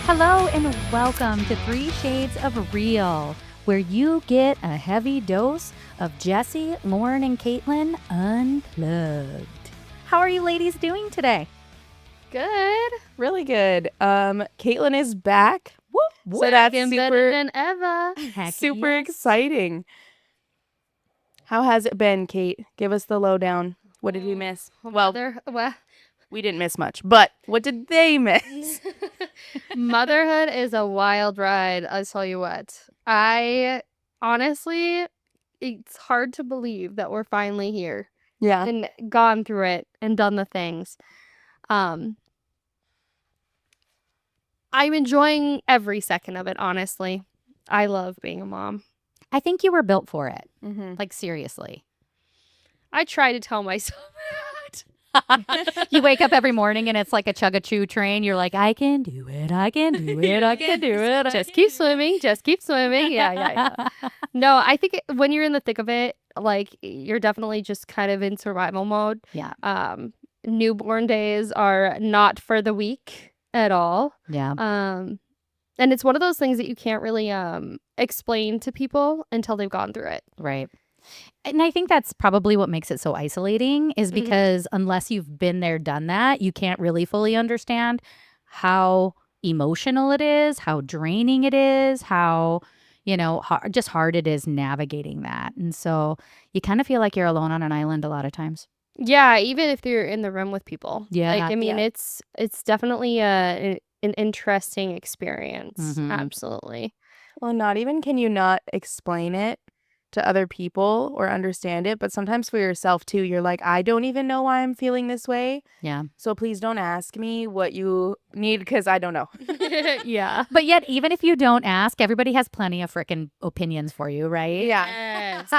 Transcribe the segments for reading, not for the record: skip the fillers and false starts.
Hello and welcome to 3 Shades of Real, where you get a heavy dose of Jessie, Lauren, and Caitlyn unplugged. How are you ladies doing today? Good. Really good. Caitlyn is back. Whoop, So that's Looking better than ever. super exciting. How has it been, Kate? Give us the lowdown. What did we miss? Well, we didn't miss much, but what did they miss? Motherhood is a wild ride, I'll tell you what. Honestly, it's hard to believe that we're finally here Yeah. and gone through it and done the things. I'm enjoying every second of it, honestly. I love being a mom. I think you were built for it. Mm-hmm. Like, seriously. I try to tell myself You wake up every morning and it's like a chug-a-choo train. You're like, I can do it. I can do it. I can do it. just keep swimming. Just keep swimming. Yeah. No, I think when you're in the thick of it, like, you're definitely just kind of in survival mode. Yeah. Newborn days are not for the weak at all. Yeah. And it's one of those things that you can't really explain to people until they've gone through it. Right. And I think that's probably what makes it so isolating is because unless you've been there, done that, you can't really fully understand how emotional it is, how draining it is, how, just hard it is navigating that. And so you kind of feel like you're alone on an island a lot of times. Yeah, even if you're in the room with people. Yeah. Like, I mean, it's definitely an interesting experience. Mhm. Absolutely. Well, not even can you not explain it to other people or understand it, but sometimes for yourself too, you're like, I don't even know why I'm feeling this way. Yeah. So please don't ask me what you need because I don't know. Yeah. But yet, even if you don't ask, everybody has plenty of freaking opinions for you, right? Yeah. Yes.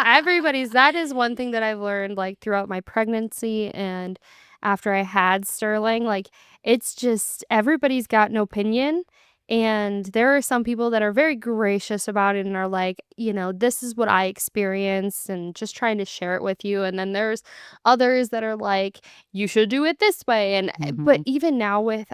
That is one thing that I've learned, like, throughout my pregnancy and after I had Sterling. Like, it's just everybody's got an opinion. And there are some people that are very gracious about it and are like, this is what I experienced and just trying to share it with you. And then there's others that are like, you should do it this way. And but even now with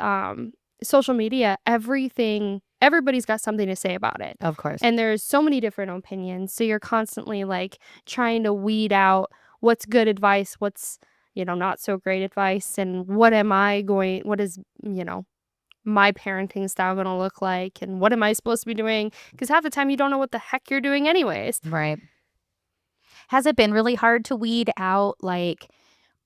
social media, everybody's got something to say about it. Of course. And there's so many different opinions. So you're constantly like trying to weed out what's good advice, what's, not so great advice, and what is, my parenting style going to look like, and what am I supposed to be doing? Because half the time you don't know what the heck you're doing anyways. Right. Has it been really hard to weed out, like,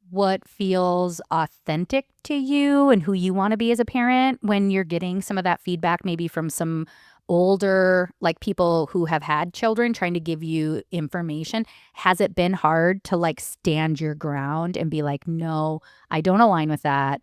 what feels authentic to you and who you want to be as a parent when you're getting some of that feedback maybe from some older, like, people who have had children trying to give you information? Has it been hard to, like, stand your ground and be like, no, I don't align with that.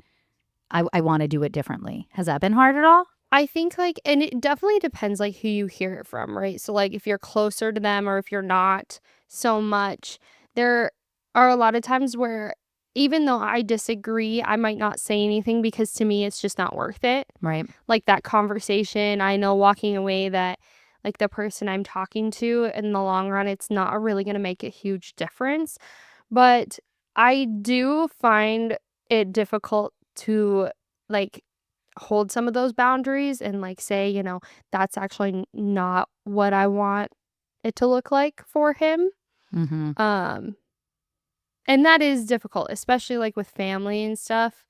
I want to do it differently? Has that been hard at all? I think, like, and it definitely depends, like, who you hear it from, right? So, like, if you're closer to them or if you're not so much, there are a lot of times where even though I disagree, I might not say anything because to me it's just not worth it. Right. Like, that conversation, I know walking away that, like, the person I'm talking to in the long run, it's not really going to make a huge difference. But I do find it difficult to, like, hold some of those boundaries and, like, say, that's actually not what I want it to look like for him. Mm-hmm. And that is difficult, especially, like, with family and stuff.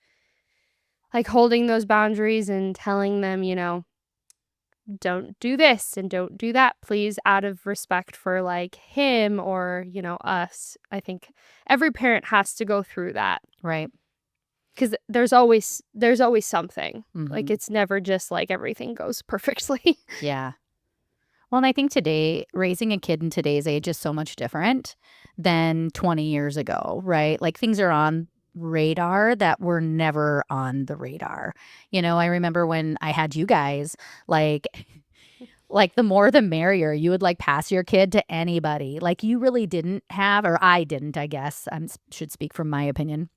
Like, holding those boundaries and telling them, don't do this and don't do that, please, out of respect for, like, him or, us. I think every parent has to go through that. Right. Because there's always something. Like, Mhm. it's never just like everything goes perfectly. Yeah. Well, and I think today, raising a kid in today's age is so much different than 20 years ago, right? Like, things are on radar that were never on the radar. I remember when I had you guys, like the more the merrier. You would, like, pass your kid to anybody. Like, you really didn't have, or I didn't, I guess. I should speak from my opinion.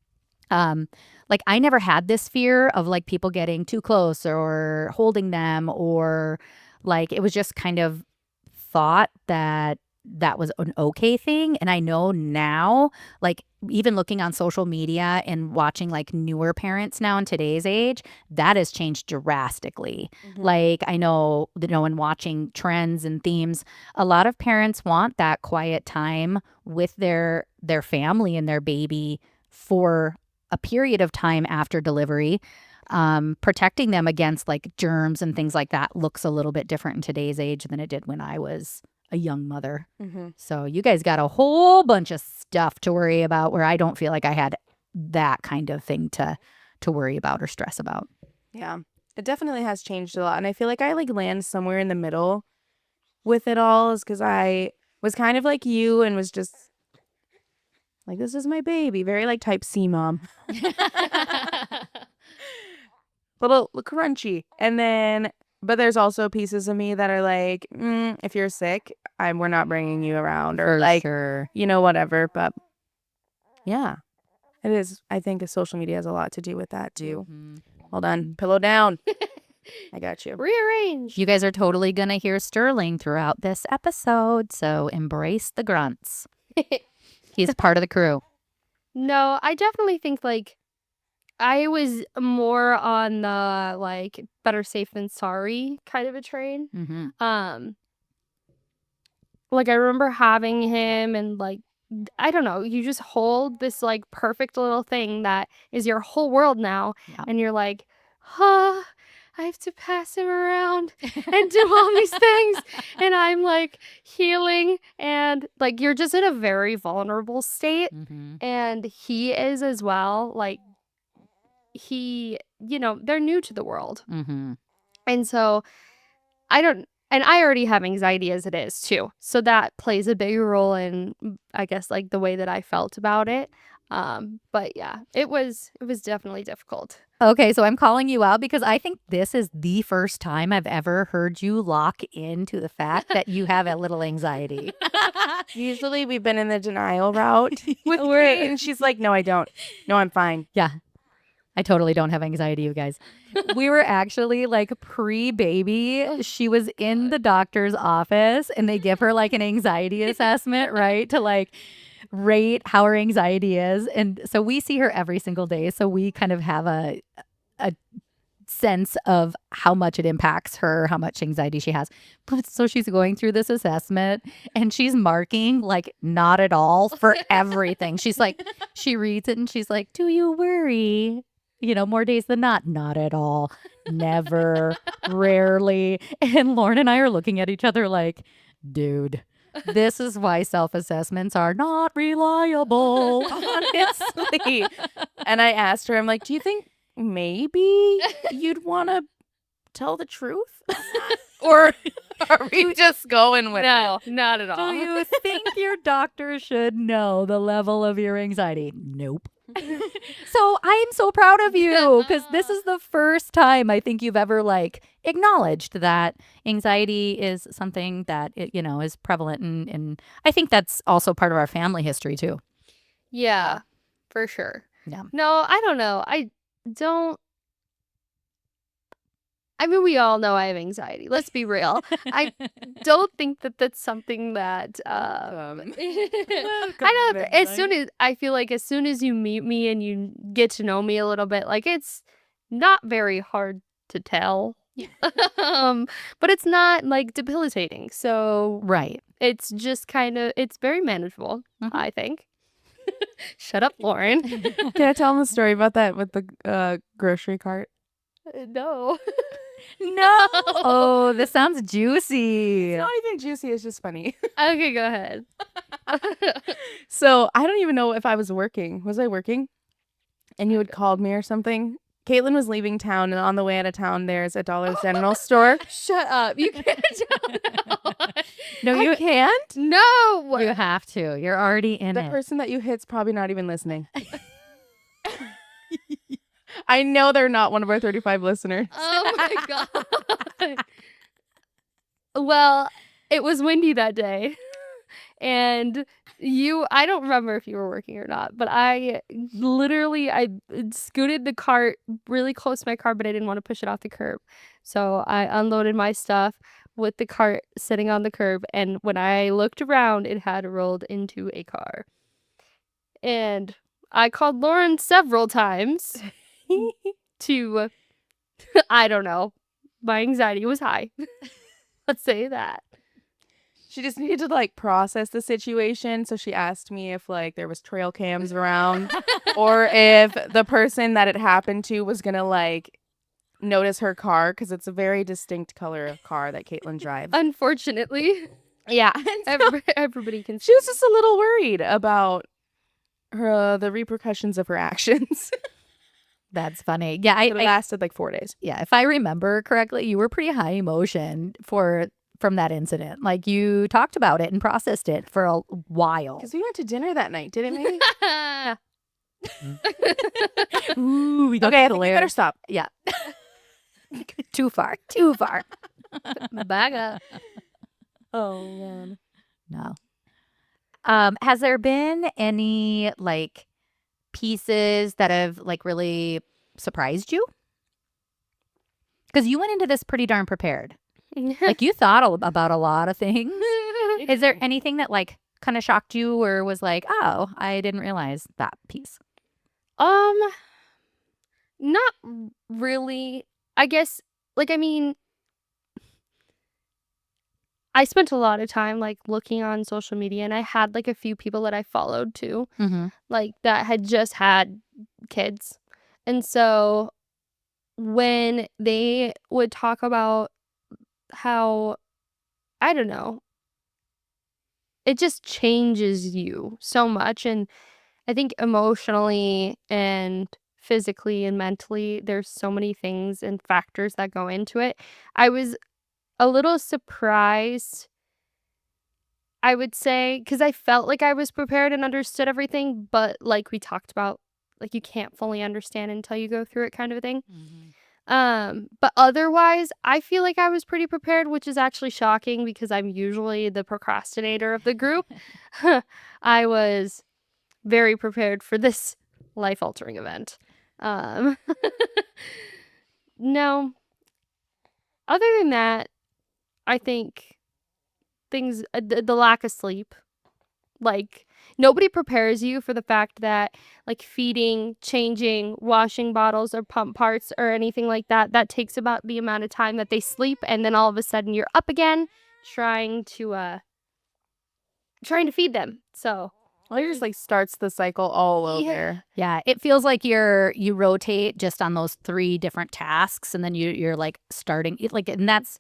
Like, I never had this fear of, like, people getting too close or holding them, or, like, it was just kind of thought that that was an okay thing. And I know now, like even looking on social media and watching like newer parents now in today's age, that has changed drastically. Like I know, and watching trends and themes, a lot of parents want that quiet time with their family and their baby for a period of time after delivery. Protecting them against like germs and things like that looks a little bit different in today's age than it did when I was a young mother. So you guys got a whole bunch of stuff to worry about where I don't feel like I had that kind of thing to worry about or stress about. Yeah, it definitely has changed a lot. And I feel like I like land somewhere in the middle with it all is because I was kind of like you and was just like, this is my baby. Very like type C mom. Little crunchy. And then, but there's also pieces of me that are like, if you're sick, we're not bringing you around or like, whatever. But yeah, it is. I think social media has a lot to do with that too. Hold on. Pillow down. I got you. Rearrange. You guys are totally going to hear Sterling throughout this episode. So embrace the grunts. He's part of the crew. No, I definitely think like I was more on the like better safe than sorry kind of a train. Like I remember having him and like I don't know, you just hold this like perfect little thing that is your whole world now, and you're like, I have to pass him around and do all these things, and I'm like healing, and like you're just in a very vulnerable state, and he is as well. Like they're new to the world, and so and I already have anxiety as it is too, so that plays a big role in, I guess, like the way that I felt about it. But yeah, it was definitely difficult. Okay, so I'm calling you out because I think this is the first time I've ever heard you lock into the fact that you have a little anxiety. Usually we've been in the denial route with Kate, and she's like, no, I don't. No, I'm fine. Yeah. I totally don't have anxiety, you guys. We were actually like pre-baby. She was in the doctor's office and they give her like an anxiety assessment, right? To like rate how her anxiety is. And so we see her every single day. So we kind of have a sense of how much it impacts her, how much anxiety she has. But so she's going through this assessment and she's marking like not at all for everything. She's like, she reads it and she's like, do you worry? More days than not at all, never, rarely. And Lauren and I are looking at each other like, dude, this is why self-assessments are not reliable. Honestly. And I asked her, I'm like, do you think maybe you'd want to tell the truth? Or are we just going with it? No, not at all. Do you think your doctor should know the level of your anxiety? Nope. So I am so proud of you because this is the first time I think you've ever like acknowledged that anxiety is something that is prevalent, and I think that's also part of our family history too. Yeah, for sure. Yeah. No, I don't know. I mean, we all know I have anxiety. Let's be real. I don't think that that's something that I know. I feel like as soon as you meet me and you get to know me a little bit, like it's not very hard to tell. But it's not like debilitating. So right. It's just it's very manageable, I think. Shut up, Lauren. Can I tell them the story about that with the grocery cart? No. No. Oh, this sounds juicy. It's not even juicy. It's just funny. Okay, go ahead. So I don't even know if I was working. Was I working? And you had called me or something. Caitlyn was leaving town, and on the way out of town, there's a Dollar General store. Shut up. You can't tell. No, you can't? No. You have to. You're already in The it. person that you hit's probably not even listening. I know they're not one of our 35 listeners. Oh my God. Well, it was windy that day. And I don't remember if you were working or not, but I scooted the cart really close to my car, but I didn't want to push it off the curb. So I unloaded my stuff, with the cart sitting on the curb, and when I looked around, it had rolled into a car. And I called Lauren several times to, I don't know, my anxiety was high. Let's say that. She just needed to like process the situation. So she asked me if like there was trail cams around or if the person that it happened to was going to like notice her car because it's a very distinct color of car that Caitlyn drives. Unfortunately, Yeah. everybody can see. She was just a little worried about the repercussions of her actions. That's funny. Yeah, It lasted like 4 days. yeah, if I remember correctly, you were pretty high emotion from that incident. Like you talked about it and processed it for a while. Because we went to dinner that night, didn't we? Ooh, we got Okay, I think we better stop. Yeah. Too far. Too far. Back up. Oh, man. No. Has there been any like pieces that have like really surprised you? Because you went into this pretty darn prepared. Like you thought about a lot of things. Is there anything that like kind of shocked you or was like, oh, I didn't realize that piece? Not really. I guess, like, I mean, I spent a lot of time like looking on social media, and I had like a few people that I followed too, Mm-hmm. like that had just had kids. And so when they would talk about how, I don't know, it just changes you so much. And I think emotionally and physically and mentally, there's so many things and factors that go into it. I was a little surprised, I would say, because I felt like I was prepared and understood everything, but like we talked about, like you can't fully understand until you go through it, kind of a thing. But otherwise, I feel like I was pretty prepared, which is actually shocking because I'm usually the procrastinator of the group. I was very prepared for this life-altering event. No, other than that, I think things, the lack of sleep, like nobody prepares you for the fact that like feeding, changing, washing bottles or pump parts or anything like that, that takes about the amount of time that they sleep, and then all of a sudden you're up again trying to feed them. So Well, it just like starts the cycle all Yeah. over. Yeah, it feels like you rotate just on those 3 different tasks, and then you're like starting it like, and that's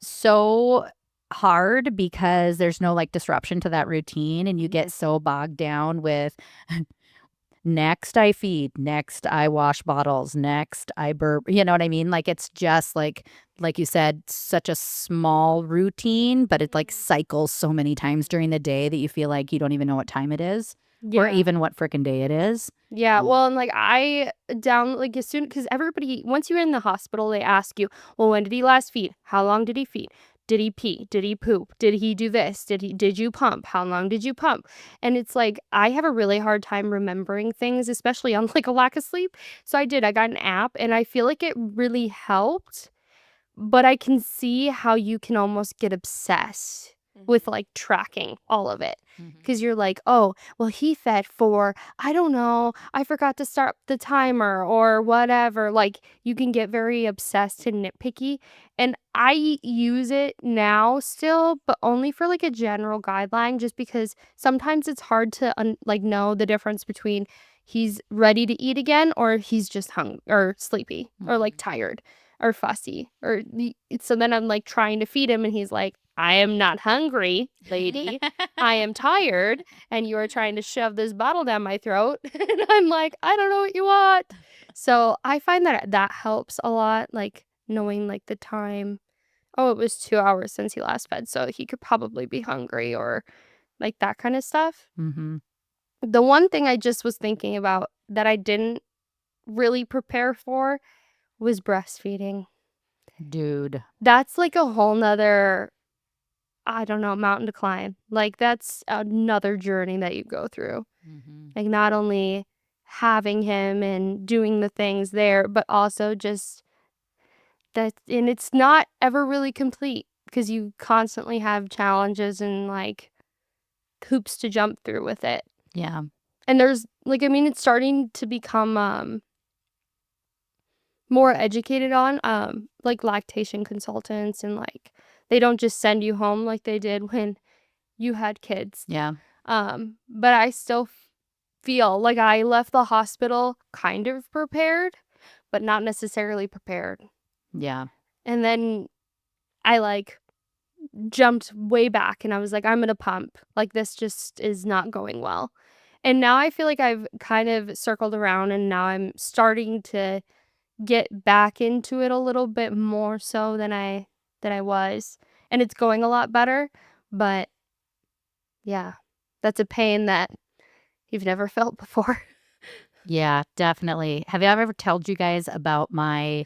so hard because there's no like disruption to that routine, and you get so bogged down with next I feed, next I wash bottles, next I burp. You know what I mean? Like it's just like you said, such a small routine, but it like cycles so many times during the day that you feel like you don't even know what time it is or even what frickin' day it is. Yeah, well, and like I like as soon, because everybody, once you're in the hospital, they ask you, well, when did he last feed? How long did he feed? Did he pee? Did he poop? Did he do this? Did you pump? How long did you pump? And it's like I have a really hard time remembering things, especially on like a lack of sleep. So I got an app, and I feel like it really helped, but I can see how you can almost get obsessed with like tracking all of it. Because you're like, oh, well, he fed for, I don't know, I forgot to start the timer or whatever. Like, you can get very obsessed and nitpicky. And I use it now still, but only for like a general guideline, just because sometimes it's hard to like know the difference between he's ready to eat again or he's just hungry or sleepy or like tired or fussy. So then I'm like trying to feed him, and he's like, I am not hungry, lady. I am tired, and you are trying to shove this bottle down my throat. And I'm like, I don't know what you want. So I find that helps a lot, like knowing like the time. Oh, it was 2 hours since he last fed, so he could probably be hungry or like that kind of stuff. Mm-hmm. The one thing I just was thinking about that I didn't really prepare for was breastfeeding. Dude. That's like a whole nother, I don't know, mountain to climb. Like that's another journey that you go through. Like not only having him and doing the things there, but also just that, and it's not ever really complete because you constantly have challenges and like hoops to jump through with it. Yeah. And there's like, I mean, it's starting to become more educated on like lactation consultants, and like they don't just send you home like they did when you had kids. Yeah. But I still feel like I left the hospital kind of prepared, but not necessarily prepared. Yeah. And then I like jumped way back and I was like, I'm gonna pump. Like, this just is not going well. And now I feel like I've kind of circled around, and now I'm starting to get back into it a little bit more so than I was. And it's going a lot better. But yeah, that's a pain that you've never felt before. Yeah, definitely. Have I ever told you guys about my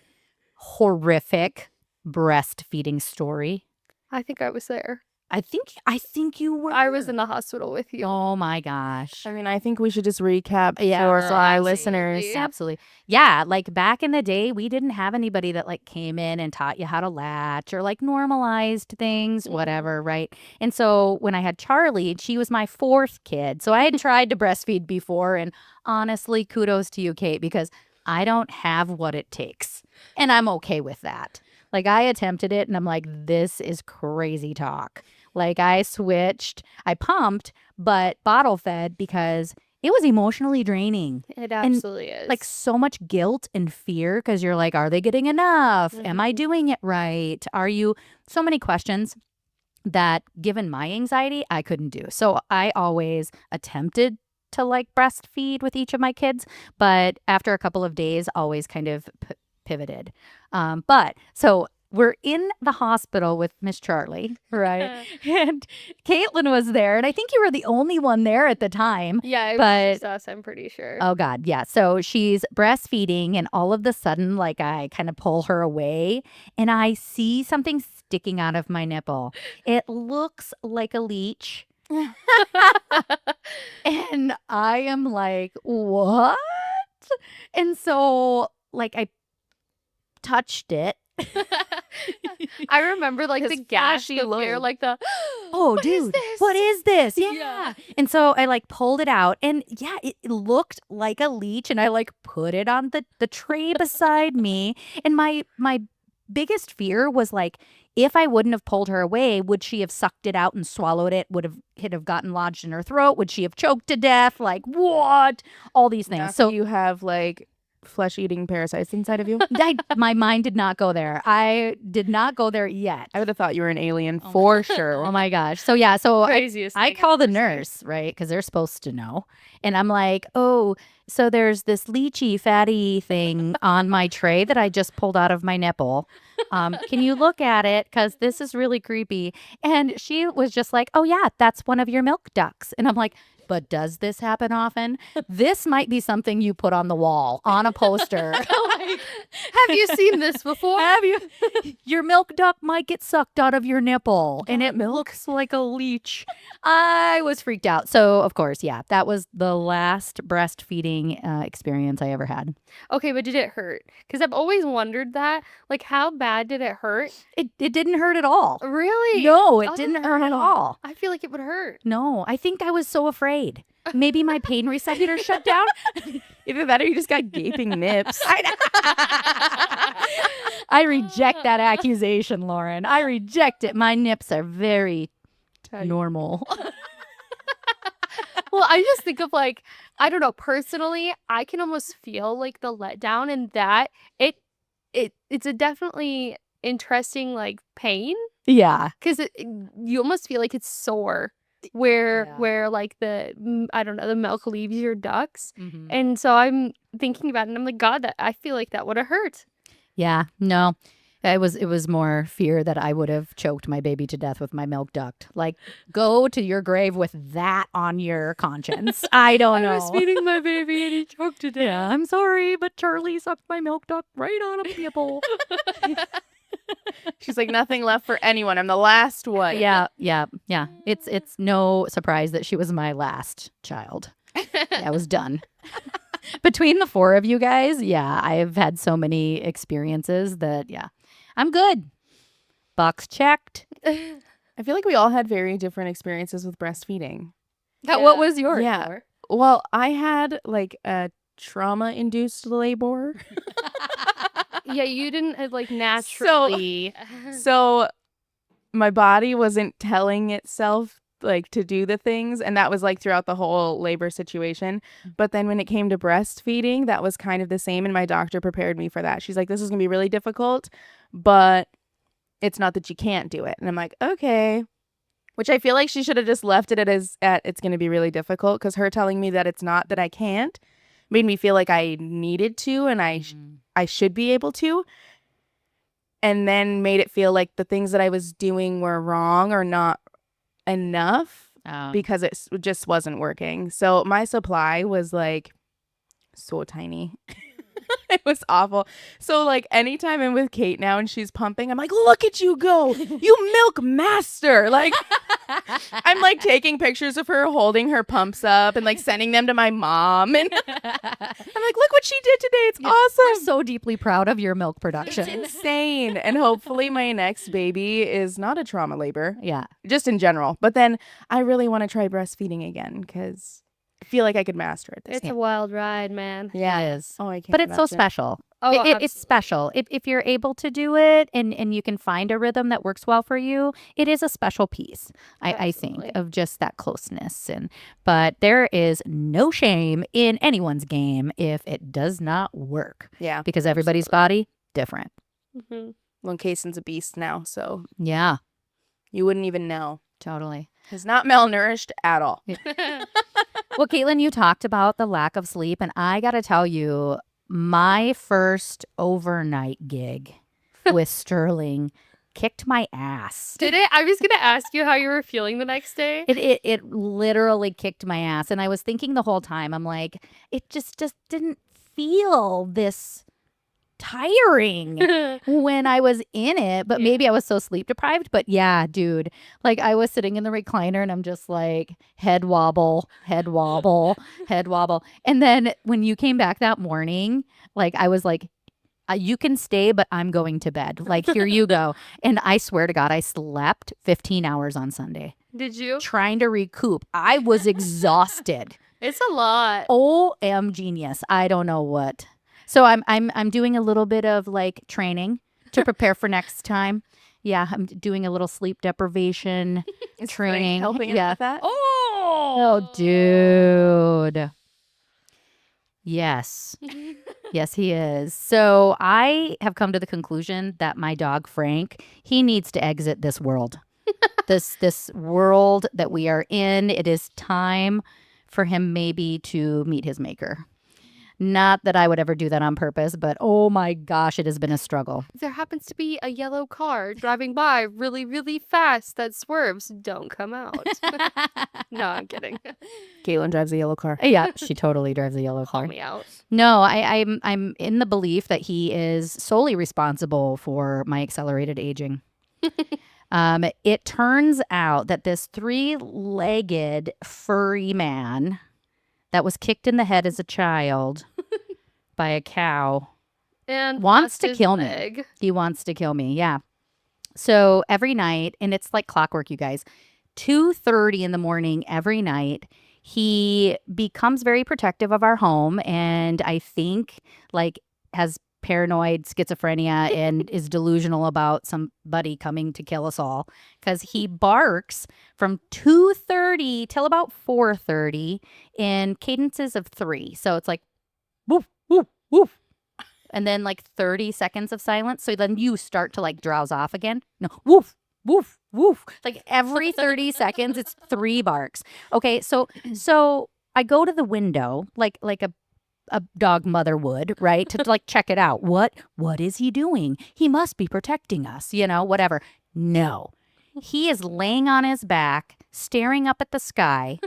horrific breastfeeding story? I think I was there. I think you were. I was in the hospital with you. Oh my gosh. I mean, I think we should just recap Yeah, for our absolutely. listeners. Absolutely. Yeah, like back in the day, we didn't have anybody that like came in and taught you how to latch or like normalized things, whatever, right? And so when I had Charlie, she was my fourth kid. So I had tried to breastfeed before, and honestly, kudos to you, Kate, because I don't have what it takes. And I'm okay with that. Like, I attempted it and I'm like, this is crazy talk. Like, I switched, I pumped, but bottle fed because it was emotionally draining. It absolutely is. Like, so much guilt and fear because you're like, are they getting enough? Am I doing it right? Are you? So many questions that, given my anxiety, I couldn't do. So I always attempted to like breastfeed with each of my kids, but after a couple of days, always kind of pivoted. But so we're in the hospital with Miss Charlie, right? And Caitlyn was there, and I think you were the only one there at the time. Yeah, it but was just us, I'm pretty sure. Oh God, yeah. So she's breastfeeding, and all of the sudden, like, I kind of pull her away, and I see something sticking out of my nipple. It looks like a leech. And I am like, what? And so, like, I touched it. I remember like His the gash, flashy the fear, look. like the Oh, "What is dude, this?" what is this? Yeah. Yeah. And so I like pulled it out, and yeah, it looked like a leech, and I like put it on the tray beside me. And my biggest fear was like, if I wouldn't have pulled her away, would she have sucked it out and swallowed it? Would it have gotten lodged in her throat? Would she have choked to death? Like, what? All these things. Now, So you have like flesh-eating parasites inside of you. my mind did not go there. I did not go there yet. I would have thought you were an alien for sure. Oh my gosh. So yeah, so craziest I thing call I've the ever seen. nurse, right? Because they're supposed to know. And I'm like, oh, so there's this leechy, fatty thing on my tray that I just pulled out of my nipple. Can you look at it? Because this is really creepy. And she was just like, oh yeah, that's one of your milk ducts. And I'm like, but does this happen often? This might be something you put on the wall, on a poster. Like, have you seen this before? Have you? Your milk duct might get sucked out of your nipple, and it looks like a leech. I was freaked out. So, of course, yeah, that was the last breastfeeding experience I ever had. Okay, but did it hurt? Because I've always wondered that. Like, how bad did it hurt? It didn't hurt at all. Really? No, it Oh, didn't hurt at all. I feel like it would hurt. No, I think I was so afraid. Maybe my pain receptor shut down. Either that or you just got gaping nips. I reject that accusation, Lauren. I reject it. My nips are very normal. Well, I just think of like, I don't know, personally, I can almost feel like the letdown in that it's a definitely interesting like pain, Yeah. because you almost feel like it's sore where like I don't know, the milk leaves your ducts. Mm-hmm. And so I'm thinking about it and I'm like, God, that I feel like that would have hurt. Yeah. No. It was more fear that I would have choked my baby to death with my milk duct. Like, go to your grave with that on your conscience. I don't know. I was feeding my baby and he choked to death. Yeah, I'm sorry, but Charlie sucked my milk duct right on a nipple. She's like, nothing left for anyone. I'm the last one. Yeah. It's no surprise that she was my last child. I was done. Between the four of you guys, yeah, I've had so many experiences that, yeah, I'm good. Box checked. I feel like we all had very different experiences with breastfeeding. What was yours? Yeah. Laura? Well, I had like a trauma-induced labor. Yeah, you didn't like naturally. So my body wasn't telling itself like to do the things, and that was like throughout the whole labor situation. But then when it came to breastfeeding, that was kind of the same, and my doctor prepared me for that. She's like, this is gonna be really difficult, but it's not that you can't do it. And I'm like, okay. Which I feel like she should have just left it at it's gonna be really difficult, because her telling me that it's not, that I can't, made me feel like I needed to, and I should be able to, and then made it feel like the things that I was doing were wrong or not enough because it just wasn't working. So my supply was like so tiny. It was awful. So like anytime I'm with Kate now and she's pumping, I'm like, look at you go, you milk master. Like I'm like taking pictures of her holding her pumps up and like sending them to my mom, and I'm like, look what she did today, it's awesome. We're so deeply proud of your milk production. It's insane. And hopefully my next baby is not a trauma labor. Yeah. Just in general. But then I really want to try breastfeeding again, because I feel like I could master it. It's a wild ride, man. Yeah, it is. Oh, I can't. But it's so imagine. special. Oh, It's special. If you're able to do it and you can find a rhythm that works well for you, it is a special piece, I think, Absolutely. of just that closeness. But there is no shame in anyone's game if it does not work, Yeah. because everybody's body different. Mhm. Well, Kaysen's a beast now, so Yeah, you wouldn't even know. totally. He's not malnourished at all. Well, Caitlyn, you talked about the lack of sleep, and I got to tell you, my first overnight gig with Sterling kicked my ass. Did it? I was gonna ask you how you were feeling the next day. It literally kicked my ass, and I was thinking the whole time, I'm like, it just didn't feel this tiring when I was in it, but maybe I was so sleep deprived. But yeah, dude, like I was sitting in the recliner and I'm just like head wobble, head wobble, head wobble. And then when you came back that morning, like I was like, you can stay, but I'm going to bed. Like, here you go. And I swear to God, I slept 15 hours on Sunday Did you? trying to recoup. I was exhausted. It's a lot. OM genius. I don't know what. So I'm doing a little bit of like training to prepare for next time. Yeah, I'm doing a little sleep deprivation training. Helping Yeah. with that. Oh, dude. Yes. Yes, he is. So I have come to the conclusion that my dog Frank, he needs to exit this world. this world that we are in. It is time for him maybe to meet his maker. Not that I would ever do that on purpose, but oh my gosh, it has been a struggle. If there happens to be a yellow car driving by really, really fast that swerves, don't come out. No, I'm kidding. Caitlyn drives a yellow car. Yeah, she totally drives a yellow Call car. me out. No, I'm in the belief that he is solely responsible for my accelerated aging. It turns out that this 3-legged furry man that was kicked in the head as a child by a cow And wants lost to his kill me. leg. He wants to kill me. Yeah. So every night, and it's like clockwork, you guys, 2:30 in the morning every night, he becomes very protective of our home, and I think like has paranoid schizophrenia and is delusional about somebody coming to kill us all, because he barks from 2:30 till about 4:30 in cadences of 3. So it's like woof woof woof, and then like 30 seconds of silence. So then you start to like drowse off again. No, woof woof woof. Like every 30 seconds it's 3 barks. Okay, so I go to the window like a dog mother would, right? To like check it out. What is he doing? He must be protecting us, whatever. No. He is laying on his back, staring up at the sky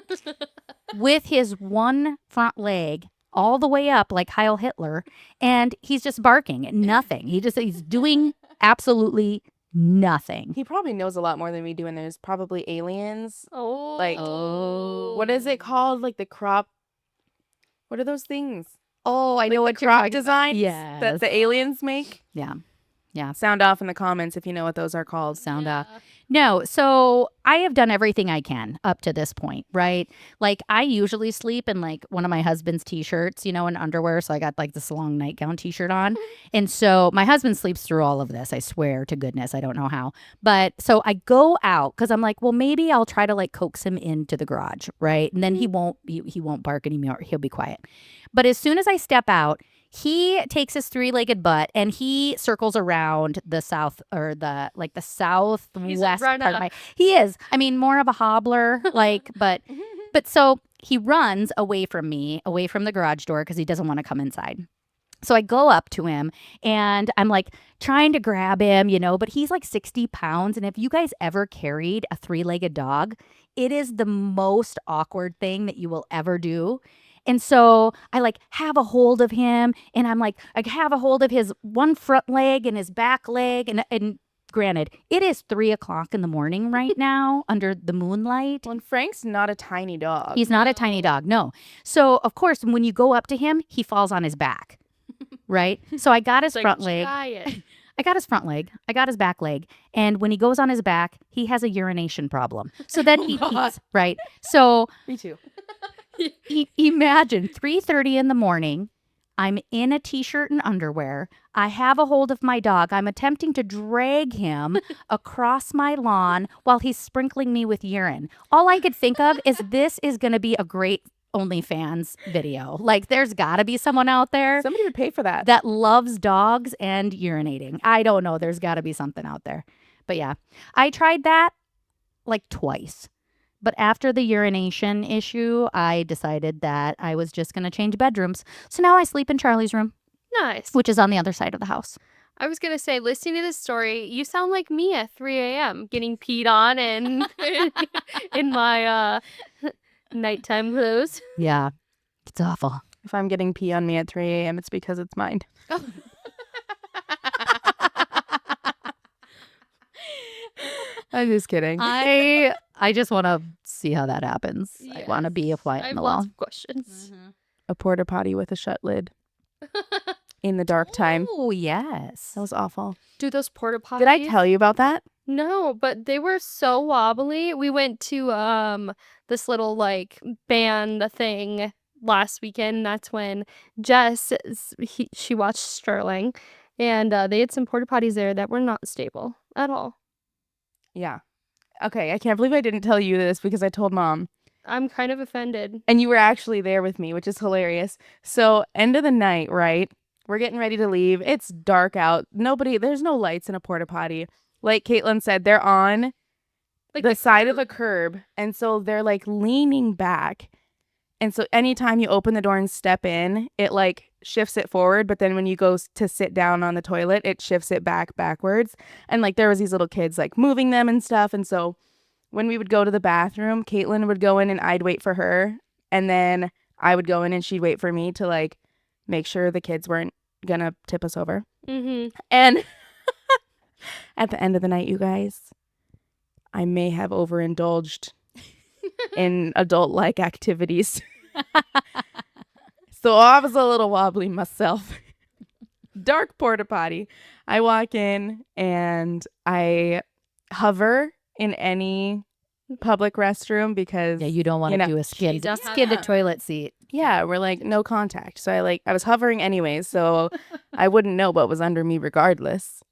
with his one front leg all the way up like Heil Hitler, and he's just barking at nothing. He's doing absolutely nothing. He probably knows a lot more than we do, and there's probably aliens. Oh. Like, what is it called? Like the crop. What are those things? Oh, I know Like what the you're crop talking. designs Yes. that the aliens make. Yeah. Sound off in the comments if you know what those are called. Sound off. No, so I have done everything I can up to this point, right? Like I usually sleep in like one of my husband's t-shirts, and underwear. So I got like this long nightgown t-shirt on. And so my husband sleeps through all of this. I swear to goodness, I don't know how. But so I go out because I'm like, well, maybe I'll try to like coax him into the garage, right? And then he won't bark anymore. He'll be quiet. But as soon as I step out, he takes his three-legged butt and he circles around the south or the southwest part of my. He is. I mean, more of a hobbler, but so he runs away from me, away from the garage door because he doesn't want to come inside. So I go up to him and I'm like trying to grab him, but he's like 60 pounds. And if you guys ever carried a three-legged dog, it is the most awkward thing that you will ever do. And so I like have a hold of him and I'm like, I have a hold of his one front leg and his back leg. And granted, it is 3:00 in the morning right now under the moonlight. Well, and Frank's not a tiny dog. He's not a tiny dog, no. So of course, when you go up to him, he falls on his back, right? So I got his front leg. I got his front leg. I got his back leg. And when he goes on his back, he has a urination problem. So then he pees, right? So Me too. Imagine 3:30 in the morning. I'm in a t-shirt and underwear. I have a hold of my dog. I'm attempting to drag him across my lawn while he's sprinkling me with urine. All I could think of is this is going to be a great OnlyFans video. Like there's got to be someone out there. Somebody would pay for that. That loves dogs and urinating. I don't know. There's got to be something out there. But yeah, I tried that like twice. But after the urination issue, I decided that I was just going to change bedrooms. So now I sleep in Charlie's room. Nice. Which is on the other side of the house. I was going to say, listening to this story, you sound like me at 3 a.m. getting peed on and in my nighttime clothes. Yeah, it's awful. If I'm getting pee on me at 3 a.m., it's because it's mine. I'm just kidding. I just want to see how that happens. Yes. I want to be a fly I on have the lots wall. of questions. A porta potty with a shut lid in the dark time. Oh, yes. That was awful. Do those porta potties? Did I tell you about that? No, but they were so wobbly. We went to this little like band thing last weekend. That's when Jess she watched Sterling, and they had some porta potties there that were not stable at all. Yeah. Okay, I can't believe I didn't tell you this because I told Mom. I'm kind of offended. And you were actually there with me, which is hilarious. So, end of the night, right? We're getting ready to leave. It's dark out. There's no lights in a porta potty. Like Caitlyn said, they're on Like the side of a curb. And so they're like leaning back. And so anytime you open the door and step in, it like shifts it forward. But then when you go to sit down on the toilet, it shifts it backwards. And like there was these little kids like moving them and stuff. And so when we would go to the bathroom, Caitlyn would go in and I'd wait for her. And then I would go in and she'd wait for me to like make sure the kids weren't gonna tip us over. Mm-hmm. And at the end of the night, you guys, I may have overindulged in adult-like activities. So I was a little wobbly myself. Dark porta potty. I walk in and I hover in any public restroom because you don't want to do a skid to toilet seat. Yeah, we're like no contact. So I was hovering anyways, so I wouldn't know what was under me regardless.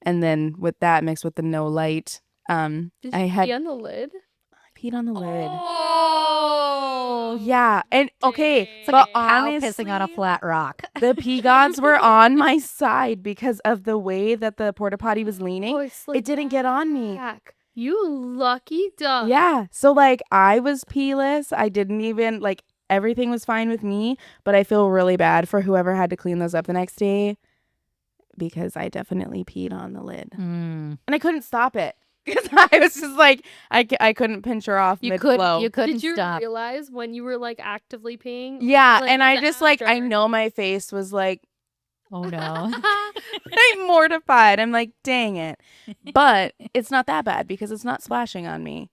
And then with that mixed with the no light, Did you pee on the lid? I peed on the lid. Oh, Yeah, and okay, It's but like a cow honestly, pissing on a flat rock. the pee gods were on my side because of the way that the porta potty was leaning. It didn't get on me. You lucky duck. Yeah, so like I was peeless. I didn't even like everything was fine with me, but I feel really bad for whoever had to clean those up the next day because I definitely peed on the lid. And I couldn't stop it because I was just like I couldn't pinch her off mid-flow. You couldn't Did you stop. realize when you were like actively peeing? Yeah, Like, and I the just like I after? know my face was like Oh no. I'm mortified. I'm like, dang it. But it's not that bad because it's not splashing on me.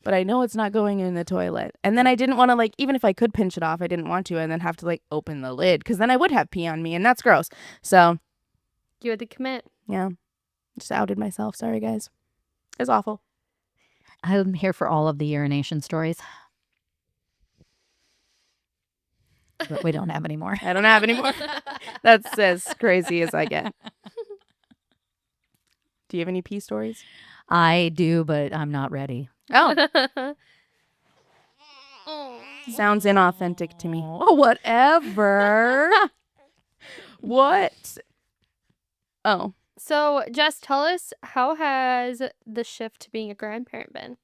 But I know it's not going in the toilet. And then I didn't want to like, even if I could pinch it off, I didn't want to and then have to like open the lid because then I would have pee on me and that's gross. So You had to commit. yeah, just outed myself. Sorry, guys. It's awful. I'm here for all of the urination stories. But we don't have any more. I don't have any more. That's as crazy as I get. Do you have any pee stories? I do, but I'm not ready. Oh, sounds inauthentic to me. Oh, whatever. What? Oh, So, Jess, tell us, how has the shift to being a grandparent been?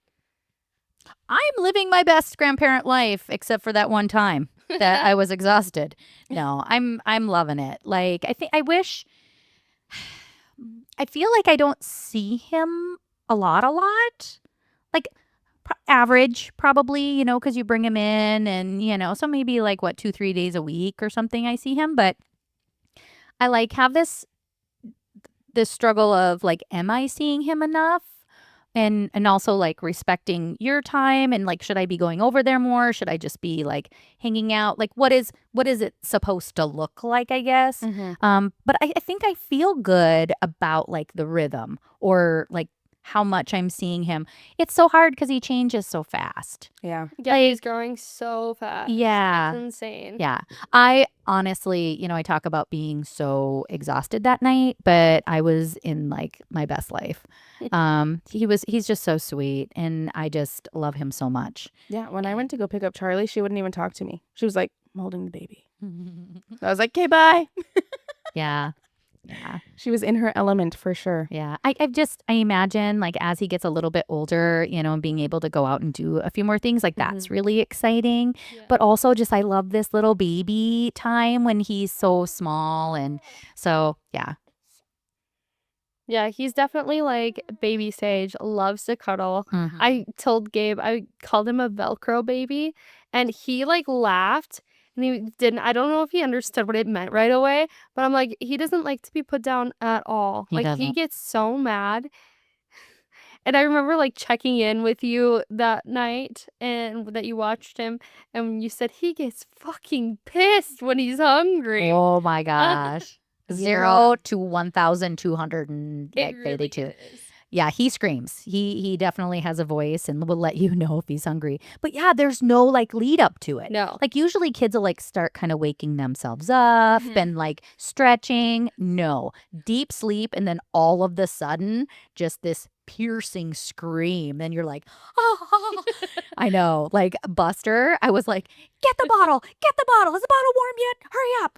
I'm living my best grandparent life, except for that one time that I was exhausted. No, I'm loving it. Like, I wish, I feel like I don't see him a lot. Like, average, probably, you know, because you bring him in and, you know, so maybe like what, 2-3 days a week or something I see him. But I like have this struggle of like, am I seeing him enough? And also like respecting your time and like, should I be going over there more? Should I just be like hanging out? Like, what is it supposed to look like, I guess? But I think I feel good about like the rhythm or like how much I'm seeing him. It's so hard because he changes so fast. yeah. Yeah, he's growing so fast. Yeah. It's insane. Yeah. I honestly, you know, I talk about being so exhausted that night, but I was in like my best life. He's just so sweet and I just love him so much. Yeah, when I went to go pick up Charlie, she wouldn't even talk to me. She was like, I'm holding the baby. I was like, okay, bye. Yeah. Yeah. She was in her element for sure. Yeah. I imagine like as he gets a little bit older, you know, and being able to go out and do a few more things, like that's really exciting. Yeah. But also just I love this little baby time when he's so small. And so, yeah. Yeah, he's definitely like baby stage, loves to cuddle. Mhm. I told Gabe, I called him a Velcro baby, and he like laughed and he didn't, I don't know if he understood what it meant right away, but I'm like, he doesn't like to be put down at all. He Like, he doesn't. gets so mad. And I remember like checking in with you that night and that you watched him, and you said he gets fucking pissed when he's hungry. Oh my gosh. 0 to 1,232. is. Yeah, he screams. He definitely has a voice and will let you know if he's hungry. But yeah, there's no like lead up to it. No. Like usually kids will like start kind of waking themselves up and like stretching. No, deep sleep. And then all of the sudden, just this piercing scream. And you're like, oh, I know. Like Buster, I was like, get the bottle. Is the bottle warm yet? Hurry up.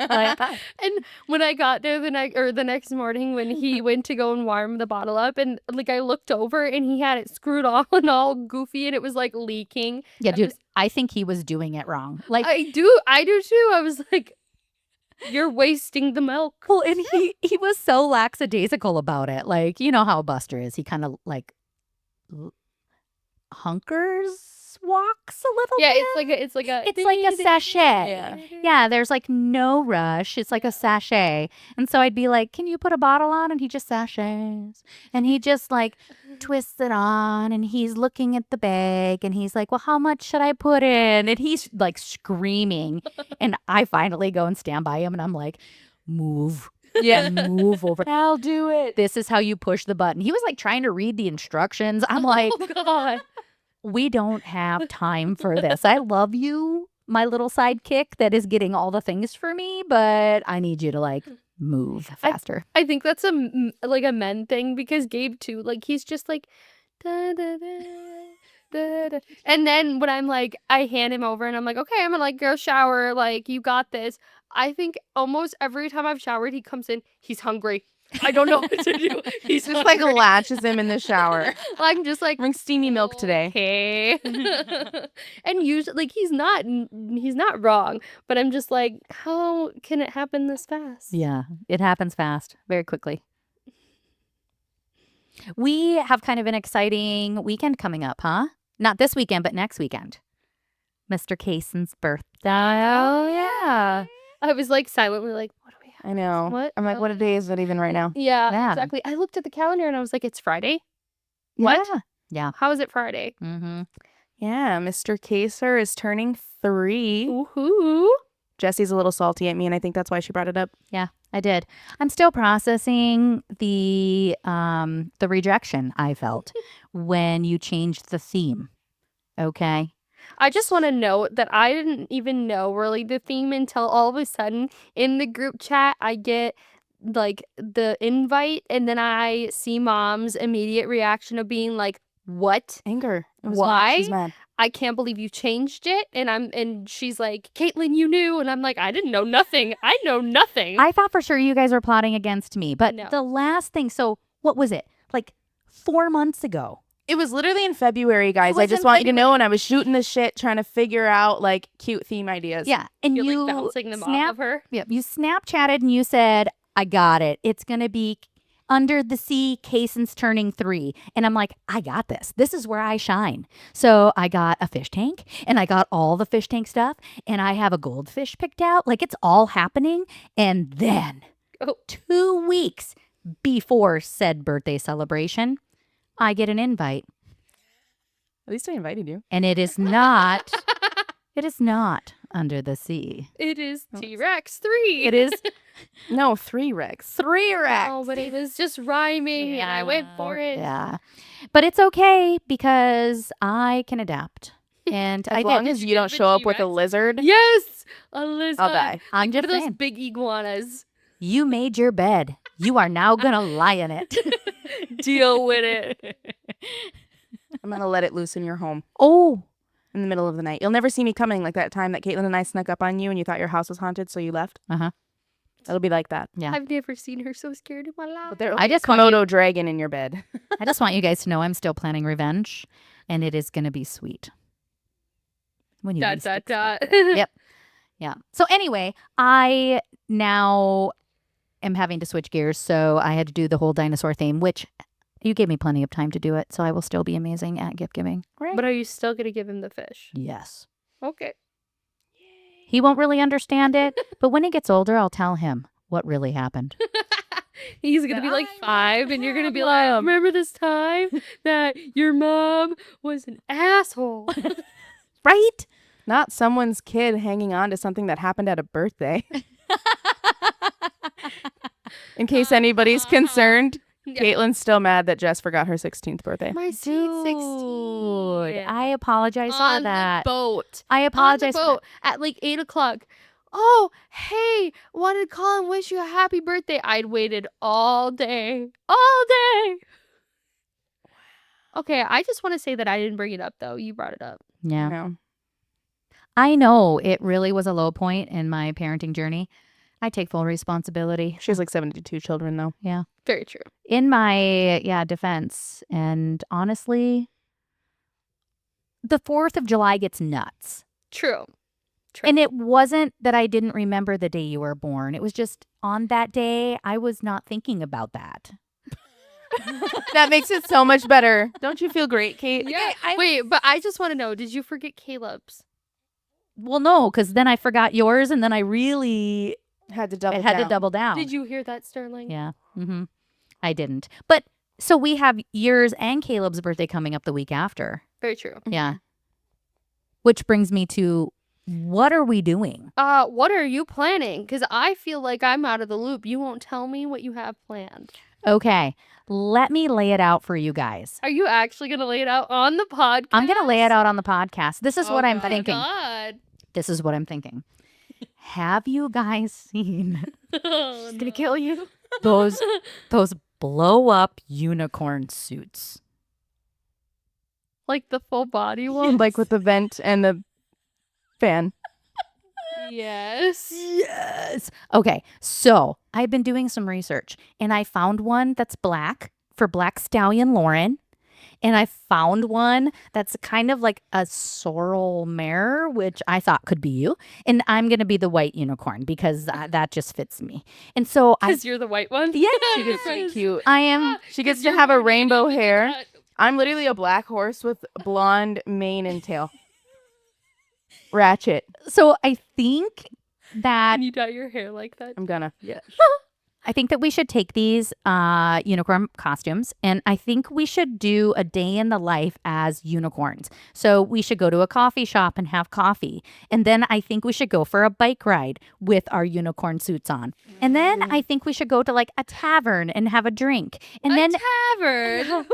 Like, And when I got there the next morning when he went to go and warm the bottle up, and like I looked over and he had it screwed on all goofy and it was like leaking. yeah, dude, I think he was doing it wrong. Like, I do too. I was like, you're wasting the milk. well, and he was so lackadaisical about it. Like, you know how Buster is. He kind of like walks a little Yeah, bit. it's like a sachet. Yeah, there's like no rush. It's like a sachet. And so I'd be like, can you put a bottle on? And he just sachets. And he just like twists it on and he's looking at the bag and he's like, well, how much should I put in? And he's like screaming. And I finally go and stand by him and I'm like, move. Yeah. Move over. I'll do it. This is how you push the button. He was like trying to read the instructions. I'm like, oh god. we don't have time for this. I love you, my little sidekick that is getting all the things for me, but I need you to like move faster. I think that's a men thing because Gabe too, like he's just like da, da, da, da, da. And then when I'm like, I hand him over and I'm like, okay, I'm gonna like go shower, like you got this. I think almost every time I've showered, he comes in, he's hungry. I don't know what to do. He's Just like latches him in the shower. I'm just like, Bring steamy milk today. okay. And usually, like he's not wrong, but I'm just like, how can it happen this fast? Yeah, it happens fast, very quickly. We have kind of an exciting weekend coming up, huh? Not this weekend, but next weekend. Mr. Caison's birthday. Oh yeah. I was like silently like, what do we have? I know. What? I'm like, what day is it even right now? Yeah, Yeah. exactly. I looked at the calendar and I was like, it's Friday. What? Yeah. How is it Friday? Mm-hmm. Yeah, Mr. Kaser is turning 3. Woohoo! Jesse's a little salty at me, and I think that's why she brought it up. Yeah, I did. I'm still processing the rejection I felt when you changed the theme. Okay. I just want to note that I didn't even know really the theme until all of a sudden in the group chat I get like the invite, and then I see Mom's immediate reaction of being like, "What? Anger. It was Why? She's mad. I can't believe you changed it." And she's like, "Caitlyn, you knew." And I'm like, "I didn't know nothing. I know nothing." I thought for sure you guys were plotting against me, but No. the last thing, so what was it? Like 4 months ago. It was literally in February, guys. was I just in want you to know, and I was shooting the shit trying to figure out like cute theme ideas. Yeah, and You're you like bouncing them off of her. Yeah, you Snapchatted and you said, "I got it. It's going to be Under the Sea, Kaysen's turning 3." And I'm like, "I got this. This is where I shine." So I got a fish tank and I got all the fish tank stuff and I have a goldfish picked out. Like it's all happening. And then 2 weeks before said birthday celebration, I get an invite. At least I invited you. And it is not Under the Sea. It is T-Rex 3. It is No, 3 Rex. 3 Rex. Oh, but it was just rhyming, and I went for it. Yeah. But it's okay because I can adapt. And I As long did. as you don't show up with a T-Rex? lizard, Yes, Alyssa. I'll die. I'm One just of those saying. big iguanas. You made your bed. You are now going to lie in it. Deal with it. I'm going to let it loose in your home Oh, in the middle of the night. You'll never see me coming like that time that Caitlyn and I snuck up on you and you thought your house was haunted, so you left. Uh-huh. It'll be like that. Yeah. I've never seen her so scared in my life. But there'll I be just a want you- Komodo dragon in your bed. I just want you guys to know I'm still planning revenge, and it is going to be sweet. When you Dot, least dot, expect dot. it. Yep. Yeah. So anyway, I now am having to switch gears, so I had to do the whole dinosaur theme, which you gave me plenty of time to do it, so I will still be amazing at gift giving. Right. But are you still going to give him the fish? Yes. Okay. He won't really understand it, but when he gets older, I'll tell him what really happened. He's going to be like 5, and you're going to be like, "Remember this time that your mom was an asshole?" Right? Not someone's kid hanging on to something that happened at a birthday. In case anybody's concerned, Yeah. Caitlyn's still mad that Jess forgot her 16th birthday. My sweet 16. I apologize On for that. the boat. I On the apologize for boat at like 8 o'clock. "Oh, hey, wanted to call and wish you a happy birthday." I'd waited all day. All day. Okay, I just want to say that I didn't bring it up, though. You brought it up. that. Yeah. No. I know it really was a low point in my parenting journey. I take full responsibility. She has like 72 children, though. Yeah. Very true. In my defense, and honestly, the 4th of July gets nuts. True. And it wasn't that I didn't remember the day you were born. It was just on that day, I was not thinking about that. That makes it so much better. Don't you feel great, Kate? Yeah. Wait, but I just want to know, did you forget Caleb's? Well, no, because then I forgot yours, and then I really Had to double had to down. double down. Did you hear that, Sterling? Yeah. I didn't. But so we have yours and Caleb's birthday coming up the week after. Very true. Yeah. Which brings me to, what are we doing? What are you planning? Because I feel like I'm out of the loop. You won't tell me what you have planned. Okay, let me lay it out for you guys. Are you actually going to lay it out on the podcast? I'm going to lay it out on the podcast. This is what I'm thinking. God. This is what I'm thinking. Have you guys seen Oh, Gonna kill you. those blow up unicorn suits? Like the full body one? Like with the vent and the fan. Yes. Yes. Okay, so I've been doing some research and I found one that's black for Black Stallion Lauren. And I found one that's kind of like a sorrel mare, which I thought could be you. And I'm going to be the white unicorn because that just fits me. And so Because you're the white one? yeah, She gets to be cute. I am. She gets to have a rainbow hair. I'm literally a black horse with blonde mane and tail. Ratchet. So I think that Can you dye your hair like that? I'm gonna. yeah. I think that we should take these unicorn costumes, and I think we should do a day in the life as unicorns. So we should go to a coffee shop and have coffee. And then I think we should go for a bike ride with our unicorn suits on. And then I think we should go to like a tavern and have a drink. And then tavern. How are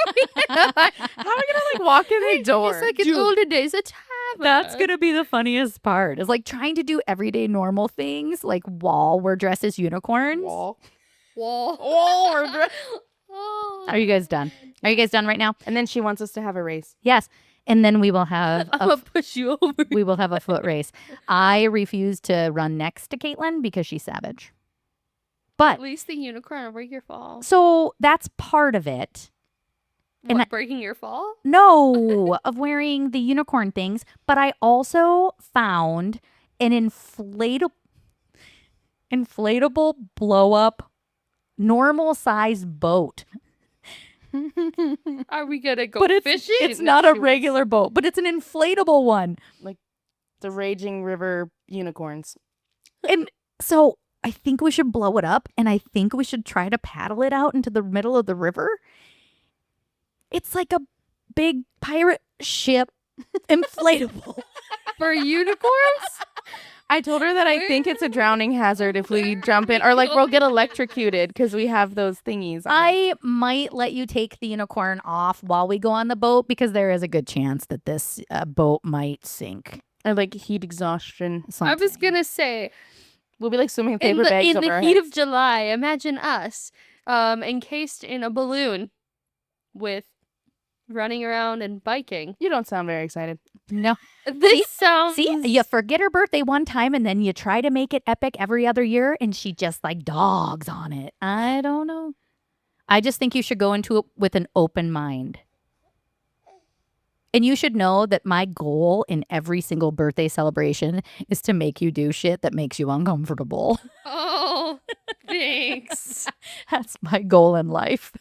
we gonna like walk in the door? It's like in olden days, a tavern. that's going to be the funniest part is like trying to do everyday normal things like while we're dressed as unicorns. Wall. Oh. Are you guys done? Are you guys done right now? And then she wants us to have a race. Yes. And then we will have I'm gonna push you over. we will have a foot race. I refuse to run next to Caitlyn because she's savage. But At least the unicorn will break your fall. so that's part of it. And What, breaking your fall? No, of wearing the unicorn things. But I also found an inflatable blow up normal size boat. Are we gonna go But fishing? it's not a regular boat, but it's an inflatable one. The raging river unicorns. And so I think we should blow it up, and I think we should try to paddle it out into the middle of the river. It's like a big pirate ship inflatable. For unicorns? I told her that I think it's a drowning hazard if we jump in, or like we'll get electrocuted because we have those thingies. I might let you take the unicorn off while we go on the boat because there is a good chance that this boat might sink. Or like heat exhaustion. I was gonna say, We'll be like swimming in in paper bags the over our heat heads. of July, imagine us encased in a balloon with running around and biking. You don't sound very excited. No. This sounds... See, you forget her birthday one time and then you try to make it epic every other year and she just like dogs on it. I don't know. I just think you should go into it with an open mind. And you should know that my goal in every single birthday celebration is to make you do shit that makes you uncomfortable. Oh, thanks. That's my goal in life.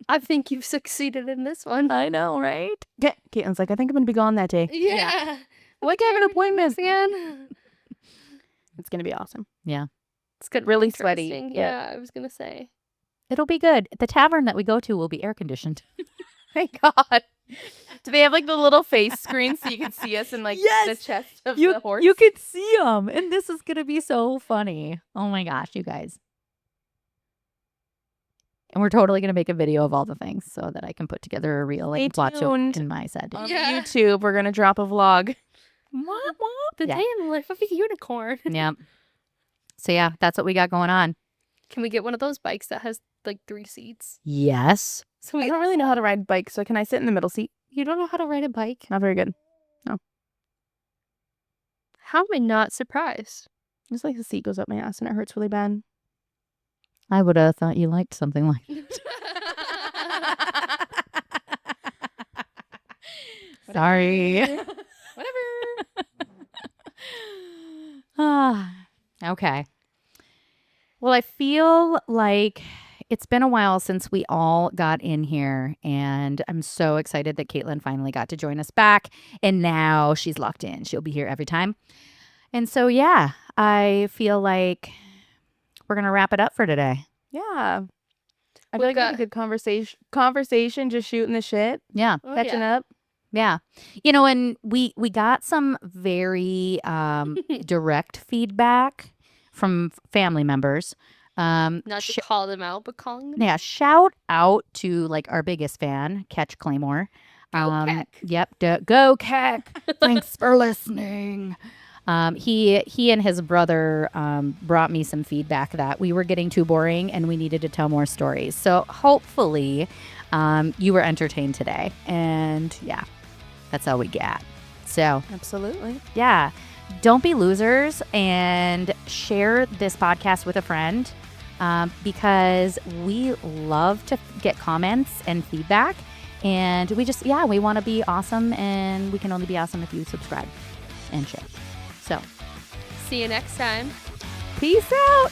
I think you've succeeded in this one. I know, right? Caitlin's like, I think I'm going to be gone that day. Yeah. Like, I have an appointment. Again. It's going to be awesome. It's good. Really sweaty. Interesting. Yeah. Yeah, I was gonna say. It'll be good. The tavern that we go to will be air conditioned. Thank God. Do they have like the little face screen so you can see us in like Yes! the chest of the horse? You could see them. And this is going to be so funny. Oh my gosh, you guys. And we're totally going to make a video of all the things so that I can put together a reel and Stay watch it tuned. in my set. On Yeah. YouTube, we're going to drop a vlog. The Yeah. day in the life of a unicorn. Yeah. So yeah, that's what we got going on. Can we get one of those bikes that has like 3 seats? Yes. So I we don't really know how to ride bikes, so can I sit in the middle seat? You don't know how to ride a bike? Not very good. How am I not surprised? Just like the seat goes up my ass and it hurts really bad. I would have thought you liked something like Sorry. Whatever. Okay. Well, I feel like it's been a while since we all got in here, and I'm so excited that Caitlyn finally got to join us back, and now she's locked in. She'll be here every time. And so, yeah, I feel like we're going to wrap it up for today. Yeah. I We feel like we had a got- good conversation, just shooting the shit, Yeah. Oh, catching yeah. up. Yeah. You know, and we got some very direct feedback from family members. Not to call them out, but calling them. Yeah, shout out to like our biggest fan, Catch Claymore. Keck. Yep, go Keck. Thanks for listening. He and his brother brought me some feedback that we were getting too boring and we needed to tell more stories. So hopefully you were entertained today. And yeah, that's all we got. So Absolutely. yeah, don't be losers and share this podcast with a friend because we love to get comments and feedback. And we just, we want to be awesome, and we can only be awesome if you subscribe and share. So, See you next time. Peace out.